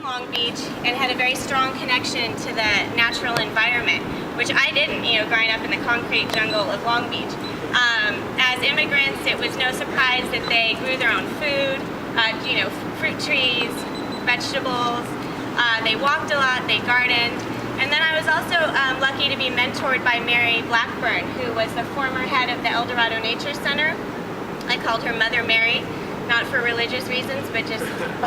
Long Beach and had a very strong connection to the natural environment, which I didn't, growing up in the concrete jungle of Long Beach. As immigrants, it was no surprise that they grew their own food, fruit trees, vegetables. They walked a lot, they gardened. And then I was also lucky to be mentored by Mary Blackburn, who was the former head of the El Dorado Nature Center. I called her Mother Mary, not for religious reasons, but just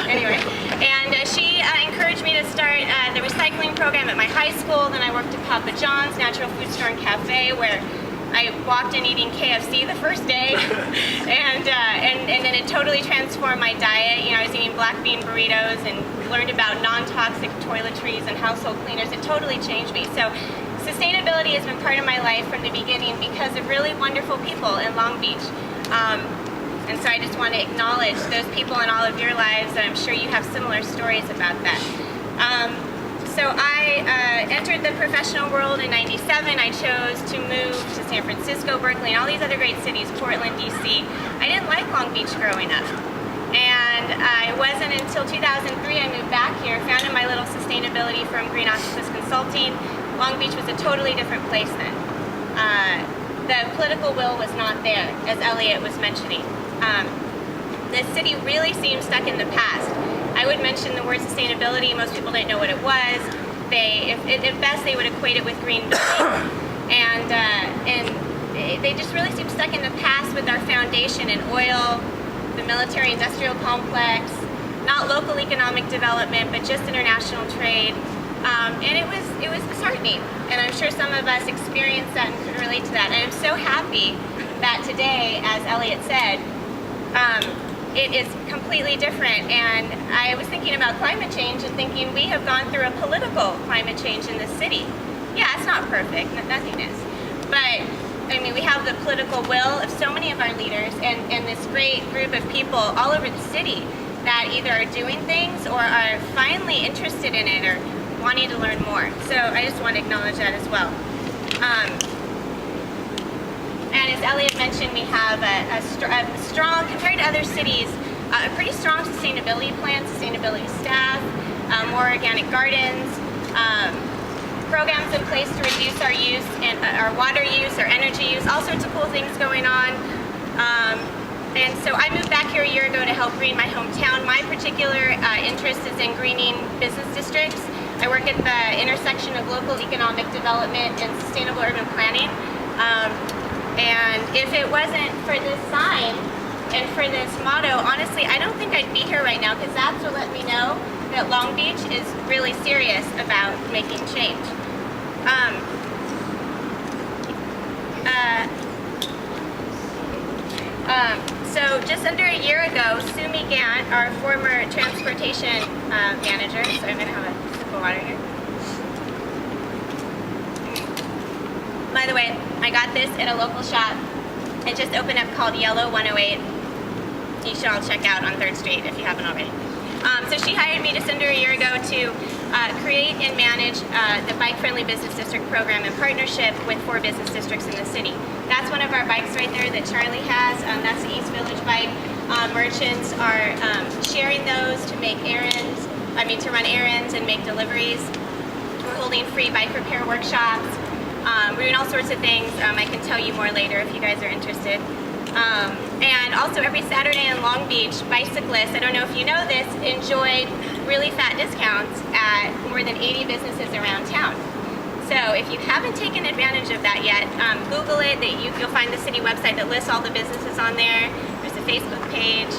anyway. And she encouraged me to start the recycling program at my high school. Then I worked at Papa John's Natural Food Store and Cafe, where I walked in eating KFC the first day, and then it totally transformed my diet. I was eating black bean burritos and learned about non-toxic toiletries and household cleaners. It totally changed me. So sustainability has been part of my life from the beginning because of really wonderful people in Long Beach. And so I just want to acknowledge those people in all of your lives, and I'm sure you have similar stories about that. So I entered the professional world in '97. I chose to move to San Francisco, Berkeley, and all these other great cities, Portland, DC. I didn't like Long Beach growing up. And it wasn't until 2003 I moved back here, founded my little sustainability firm, Green Octopus Consulting. Long Beach was a totally different place then. The political will was not there, as Elliot was mentioning. The city really seemed stuck in the past. I would mention the word sustainability. Most people didn't know what it was. At best, they would equate it with green building. And they just really seemed stuck in the past with our foundation in oil, the military-industrial complex, not local economic development, but just international trade. And it was disheartening. And I'm sure some of us experienced that and could relate to that. And I'm so happy that today, as Elliot said, it is completely different. And I was thinking about climate change and thinking we have gone through a political climate change in this city. Yeah, it's not perfect, nothing is. But I mean, we have the political will of so many of our leaders and this great group of people all over the city that either are doing things or are finally interested in it or wanting to learn more. So I just want to acknowledge that as well. And as Elliot mentioned, we have a strong, compared to other cities, a pretty strong sustainability plan, sustainability staff, more organic gardens, programs in place to reduce our use and our water use, our energy use, all sorts of cool things going on. And so I moved back here a year ago to help green my hometown. My particular interest is in greening business districts. I work at the intersection of local economic development and sustainable urban planning. And if it wasn't for this sign and for this motto, honestly, I don't think I'd be here right now, because that's what let me know that Long Beach is really serious about making change. So just under a year ago, Sumi Gant, our former transportation manager, so I'm going to have a sip of water here. By the way, I got this at a local shop. It just opened up, called Yellow 108. You should all check out on 3rd Street if you haven't already. So she hired me just under a year ago to create and manage the Bike Friendly Business District program in partnership with 4 business districts in the city. That's one of our bikes right there that Charlie has. That's the East Village bike. Merchants are sharing those to make to run errands and make deliveries. We're holding free bike repair workshops. We're doing all sorts of things. I can tell you more later if you guys are interested. And also every Saturday in Long Beach, bicyclists, I don't know if you know this, enjoyed really fat discounts at more than 80 businesses around town. So if you haven't taken advantage of that yet, Google it. You'll find the city website that lists all the businesses on there. There's a Facebook page.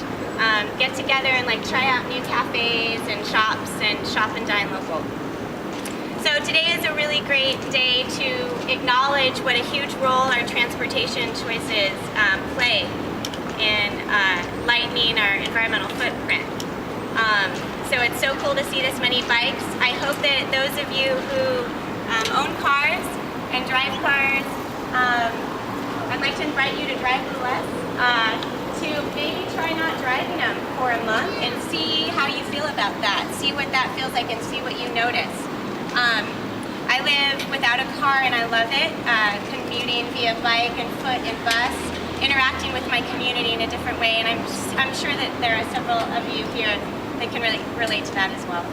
Get together and try out new cafes and shops and shop and dine local. So today is a really great day to acknowledge what a huge role our transportation choices play in lightening our environmental footprint. So it's so cool to see this many bikes. I hope that those of you who own cars and drive cars, I'd like to invite you to drive a little less, to maybe try not driving them for a month and see how you feel about that. See what that feels like and see what you notice. I live without a car and I love it, commuting via bike and foot and bus, interacting with my community in a different way, and I'm sure that there are several of you here that can really relate to that as well.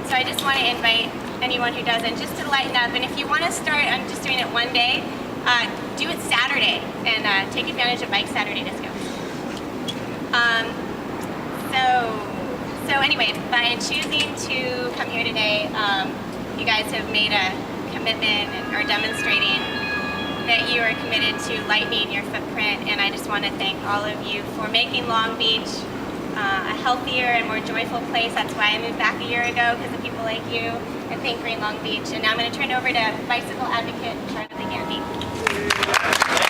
So I just want to invite anyone who doesn't just to lighten up. And if you want to start, I'm just doing it one day, do it Saturday and take advantage of Bike Saturday discount. So anyway, by choosing to come here today, you guys have made a commitment and are demonstrating that you are committed to lightening your footprint, and I just want to thank all of you for making Long Beach a healthier and more joyful place. That's why I moved back a year ago, because of people like you, and thank Green Long Beach. And now I'm going to turn it over to bicycle advocate Charlie Gandy.